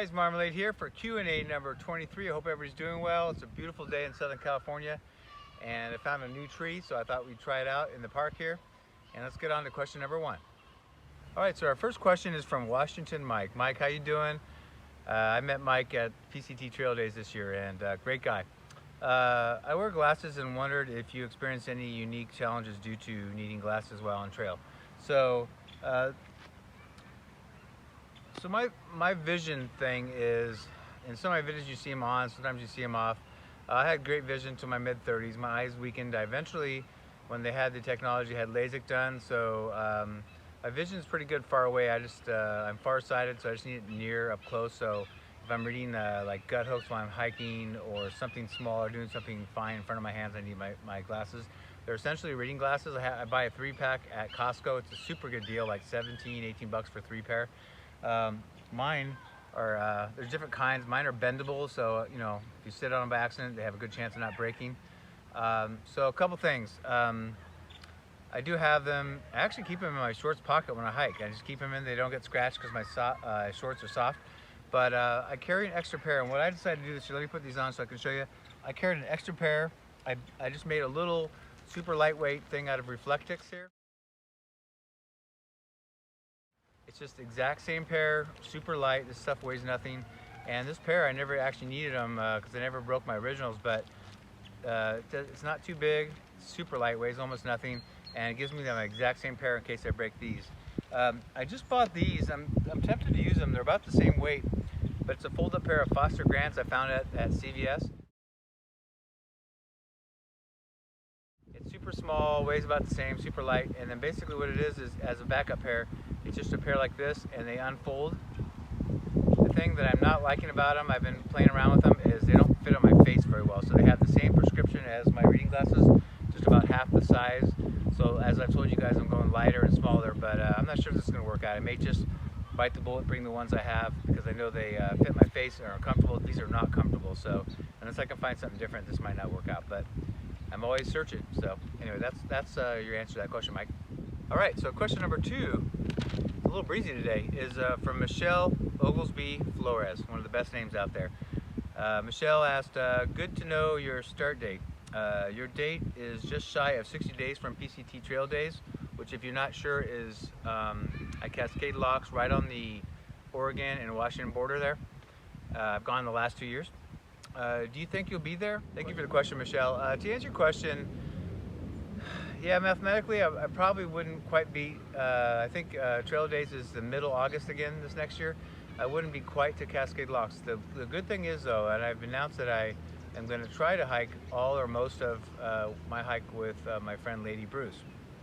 guys, Marmalade here for Q&A number 23. I hope everybody's doing well. It's a beautiful day in Southern California and I found a new tree, so I thought we'd try it out in the park here. And let's get on to question number 1. All right, so our first question is from Washington Mike. Mike, how you doing? I met Mike at PCT Trail Days this year and great guy. I wear glasses and wondered if you experienced any unique challenges due to needing glasses while on trail. So my vision thing is, in some of my videos you see them on, sometimes you see them off. I had great vision to my mid-30s. My eyes weakened. I eventually, when they had the technology, had LASIK done. So my vision is pretty good far away. I'm farsighted, so I just need it near, up close. So if I'm reading like gut hooks while I'm hiking or something small or doing something fine in front of my hands, I need my glasses. They're essentially reading glasses. I buy a 3-pack at Costco. It's a super good deal, like 17, 18 bucks for 3 pair. Mine are, there's different kinds. Mine are bendable, so you know, if you sit on them by accident, they have a good chance of not breaking. So a couple things. I do have them, I actually keep them in my shorts pocket when I hike. I just keep them in, they don't get scratched because my shorts are soft. But I carry an extra pair, and what I decided to do this year, let me put these on so I can show you. I carried an extra pair. I just made a little super lightweight thing out of Reflectix here. It's just the exact same pair, super light. This stuff weighs nothing. And this pair, I never actually needed them because I never broke my originals, but it's not too big, super light, weighs almost nothing, and it gives me the exact same pair in case I break these. I just bought these. I'm tempted to use them. They're about the same weight, but it's a fold-up pair of Foster Grants I found at CVS. It's super small, weighs about the same, super light, and then basically what it is as a backup pair, it's just a pair like this, and they unfold. The thing that I'm not liking about them, I've been playing around with them, is they don't fit on my face very well. So they have the same prescription as my reading glasses, just about half the size. So as I've told you guys, I'm going lighter and smaller, but I'm not sure if this is going to work out. I may just bite the bullet, bring the ones I have, because I know they fit my face and are comfortable. These are not comfortable, so unless I can find something different, this might not work out. But I'm always searching. So anyway, that's your answer to that question, Mike. All right, so question number 2, a little breezy today, is from Michelle Oglesby Flores, one of the best names out there. Michelle asked, good to know your start date. Your date is just shy of 60 days from PCT Trail Days, which if you're not sure is at Cascade Locks right on the Oregon and Washington border there. I've gone the last 2 years. Do you think you'll be there? Thank you for the question, Michelle. To answer your question, yeah, mathematically, I probably wouldn't quite be. I think Trail Days is the middle August again this next year. I wouldn't be quite to Cascade Locks. The good thing is, though, and I've announced that I am going to try to hike all or most of my hike with my friend Lady Bruce,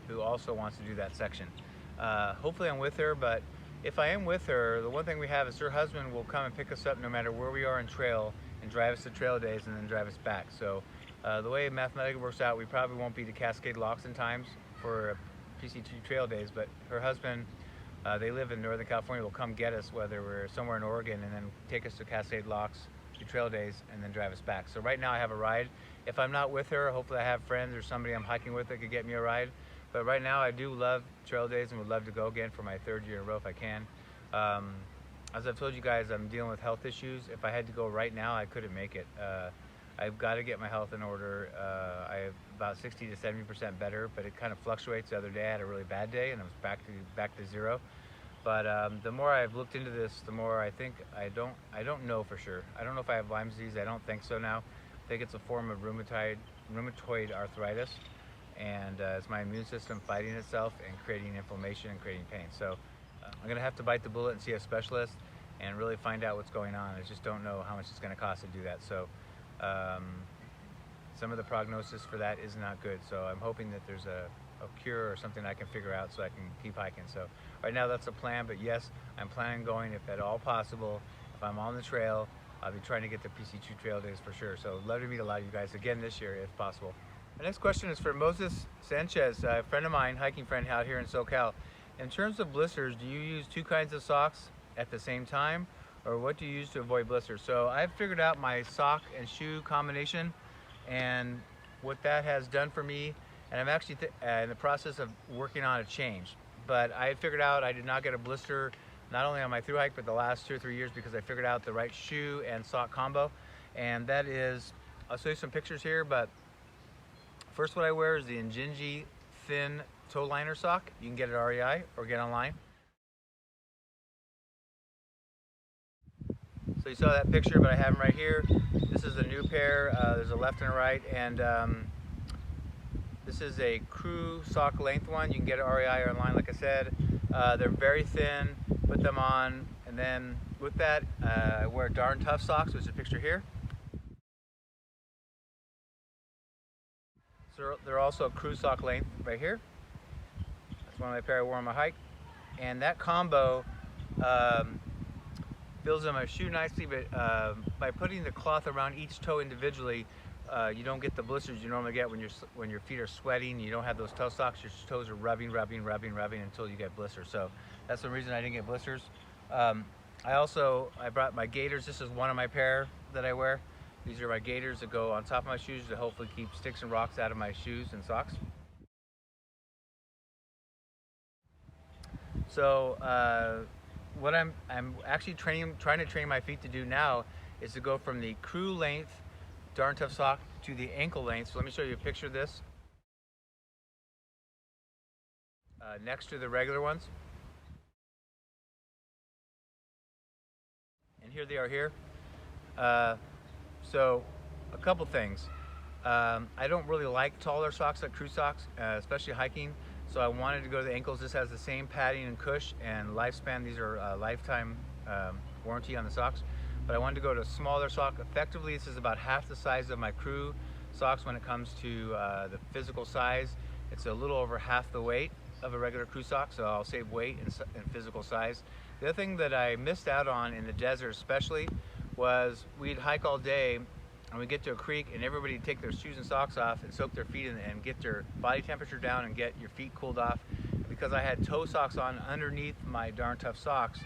who also wants to do that section. Hopefully I'm with her, but if I am with her, the one thing we have is her husband will come and pick us up no matter where we are in trail and drive us to Trail Days and then drive us back. So the way Mathematica works out, we probably won't be to Cascade Locks in times for PCT Trail Days, but her husband, they live in Northern California, will come get us whether we're somewhere in Oregon and then take us to Cascade Locks, to Trail Days, and then drive us back. So right now I have a ride. If I'm not with her, hopefully I have friends or somebody I'm hiking with that could get me a ride. But right now I do love Trail Days and would love to go again for my 3rd year in a row if I can. As I've told you guys, I'm dealing with health issues. If I had to go right now, I couldn't make it. I've got to get my health in order. I have about 60 to 70% better, but it kind of fluctuates. The other day I had a really bad day and I was back to zero. But the more I've looked into this, the more I think I don't know for sure. I don't know if I have Lyme disease. I don't think so now. I think it's a form of rheumatoid arthritis, and it's my immune system fighting itself and creating inflammation and creating pain. So I'm gonna have to bite the bullet and see a specialist and really find out what's going on. I just don't know how much it's gonna cost to do that. So some of the prognosis for that is not good. So I'm hoping that there's a cure or something I can figure out so I can keep hiking. So right now that's a plan, but yes, I'm planning on going if at all possible. If I'm on the trail, I'll be trying to get the PCT Trail Days for sure. So I'd love to meet a lot of you guys again this year if possible. The next question is for Moses Sanchez, a friend of mine, hiking friend out here in SoCal. In terms of blisters, do you use 2 kinds of socks at the same time, or what do you use to avoid blisters? So I've figured out my sock and shoe combination and what that has done for me, and I'm actually in the process of working on a change. But I had figured out I did not get a blister not only on my through hike, but the last 2 or 3 years, because I figured out the right shoe and sock combo. And that is, I'll show you some pictures here, but first what I wear is the Injinji thin toe liner sock. You can get it at REI or get online. So you saw that picture, but I have them right here. This is a new pair. There's a left and a right, and this is a crew sock length one. You can get it at REI or online, like I said. They're very thin. Put them on, and then with that, I wear Darn Tough socks, which is a picture here. So they're also a crew sock length right here. That's one of my pair I wore on my hike, and that combo fills in my shoe nicely, but by putting the cloth around each toe individually, you don't get the blisters you normally get when your feet are sweating. You don't have those toe socks. Your toes are rubbing until you get blisters. So that's the reason I didn't get blisters. I brought my gaiters. This is one of my pair that I wear. These are my gaiters that go on top of my shoes to hopefully keep sticks and rocks out of my shoes and socks. So what I'm actually trying to train my feet to do now is to go from the crew length Darn Tough sock to the ankle length. So let me show you a picture of this next to the regular ones. And here they are here. So a couple things. I don't really like taller socks like crew socks, especially hiking. So I wanted to go to the ankles. This has the same padding and cush and lifespan. These are lifetime warranty on the socks. But I wanted to go to a smaller sock. Effectively, this is about half the size of my crew socks when it comes to the physical size. It's a little over half the weight of a regular crew sock, so I'll save weight and physical size. The other thing that I missed out on in the desert especially was we'd hike all day and we'd get to a creek and everybody would take their shoes and socks off and soak their feet in and get their body temperature down and get your feet cooled off. Because I had toe socks on underneath my Darn Tough socks,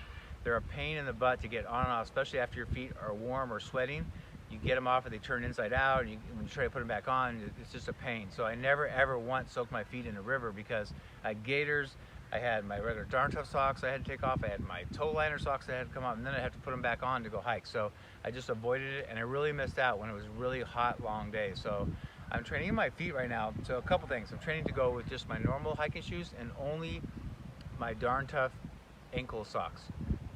they're a pain in the butt to get on and off, especially after your feet are warm or sweating. You get them off and they turn inside out, and when you try to put them back on, it's just a pain. So I never ever once soaked my feet in a river because I had gaiters, I had my regular Darn Tough socks I had to take off, I had my toe liner socks I had to come off, and then I had to put them back on to go hike. So I just avoided it, and I really missed out when it was really hot, long days. So I'm training my feet right now. So a couple things. I'm training to go with just my normal hiking shoes and only my Darn Tough ankle socks.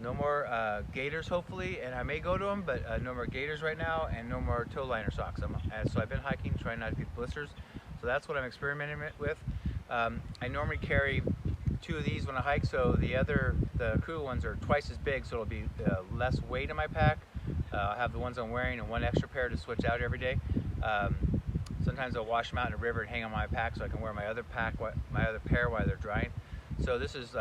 No more gaiters, hopefully, and I may go to them, but no more gaiters right now, and no more toe liner socks. So I've been hiking, trying not to get blisters. So that's what I'm experimenting with. I normally carry 2 of these when I hike, so the crew ones are twice as big, so it'll be less weight in my pack. I'll have the ones I'm wearing and one extra pair to switch out every day. Sometimes I'll wash them out in a river and hang on my pack so I can wear my other pair while they're drying. So this is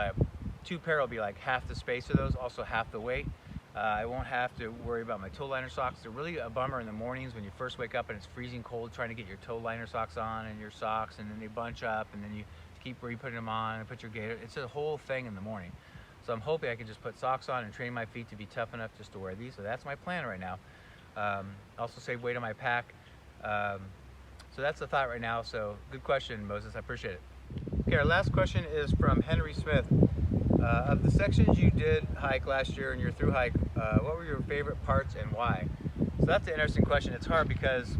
2 pair will be like half the space of those, also half the weight. I won't have to worry about my toe liner socks. They're really a bummer in the mornings when you first wake up and it's freezing cold, trying to get your toe liner socks on and your socks, and then they bunch up, and then you keep re-putting them on and put your gaiter. It's a whole thing in the morning. So I'm hoping I can just put socks on and train my feet to be tough enough just to wear these. So that's my plan right now. Also save weight on my pack. So that's the thought right now. So good question, Moses. I appreciate it. Okay, our last question is from Henry Smith. Of the sections you did hike last year in your through hike, what were your favorite parts and why? So that's an interesting question. It's hard because,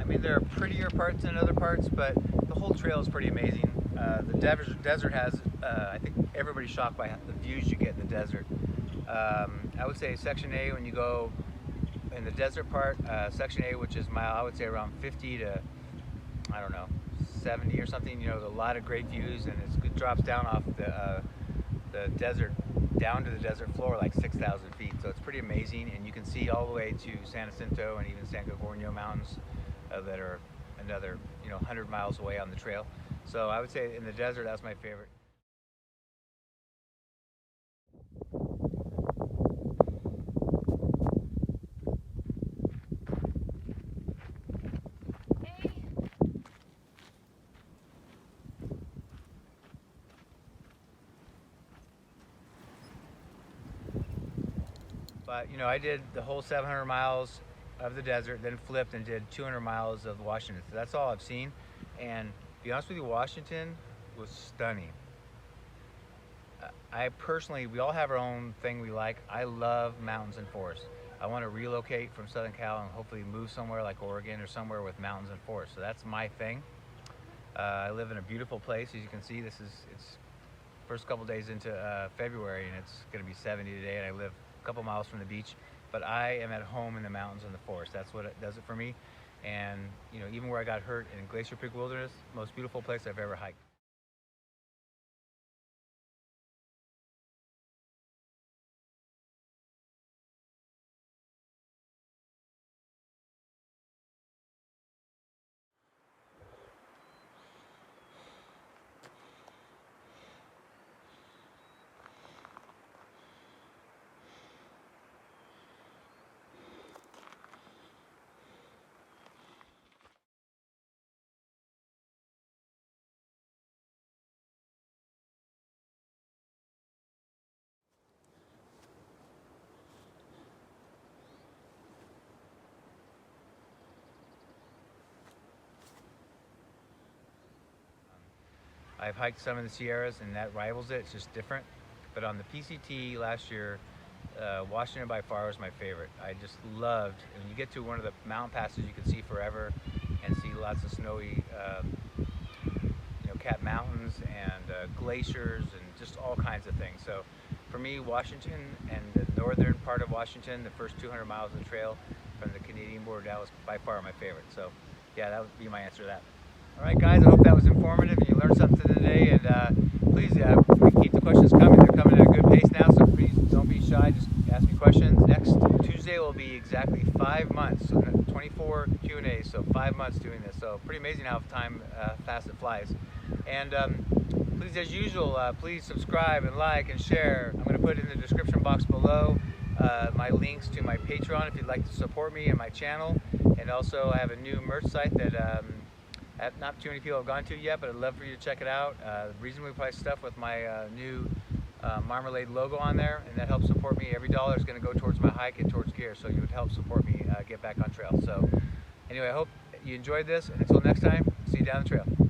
I mean, there are prettier parts than other parts, but the whole trail is pretty amazing. The desert has, I think everybody's shocked by the views you get in the desert. I would say Section A, when you go in the desert part, Section A, which is I would say around 50 to, I don't know, 70 or something, you know, a lot of great views, and it drops down off the desert down to the desert floor like 6,000 feet. So it's pretty amazing, and you can see all the way to San Jacinto and even San Gorgonio Mountains that are another, 100 miles away on the trail. So I would say in the desert, that's my favorite. But I did the whole 700 miles of the desert, then flipped and did 200 miles of Washington. So that's all I've seen. And to be honest with you, Washington was stunning. I personally, we all have our own thing we like. I love mountains and forests. I want to relocate from Southern Cal and hopefully move somewhere like Oregon or somewhere with mountains and forests. So that's my thing. I live in a beautiful place. As you can see, it's first couple days into February, and it's going to be 70 today, and I live a couple miles from the beach. But I am at home in the mountains and the forest. That's what it does it for me. And you know, even where I got hurt in Glacier Peak Wilderness, most beautiful place I've ever hiked. I've hiked some in the Sierras, and that rivals it. It's just different. But on the PCT last year, Washington by far was my favorite. I just loved, when you get to one of the mountain passes, you can see forever and see lots of snowy, Cat Mountains and glaciers and just all kinds of things. So for me, Washington and the northern part of Washington, the first 200 miles of the trail from the Canadian border, that was by far my favorite. So yeah, that would be my answer to that. All right, guys, I hope that was informative and you learned something today. And please keep the questions coming. They're coming at a good pace now, so please don't be shy. Just ask me questions. Next Tuesday will be exactly 5 months, so 24 Q&As, so 5 months doing this. So pretty amazing how time fast it flies. And please, as usual, please subscribe and like and share. I'm going to put in the description box below my links to my Patreon if you'd like to support me and my channel. And also, I have a new merch site that not too many people have gone to yet, but I'd love for you to check it out. Reasonably priced stuff with my new Marmalade logo on there, and that helps support me. Every dollar is going to go towards my hike and towards gear, so you would help support me get back on trail. So anyway, I hope you enjoyed this, and until next time, see you down the trail.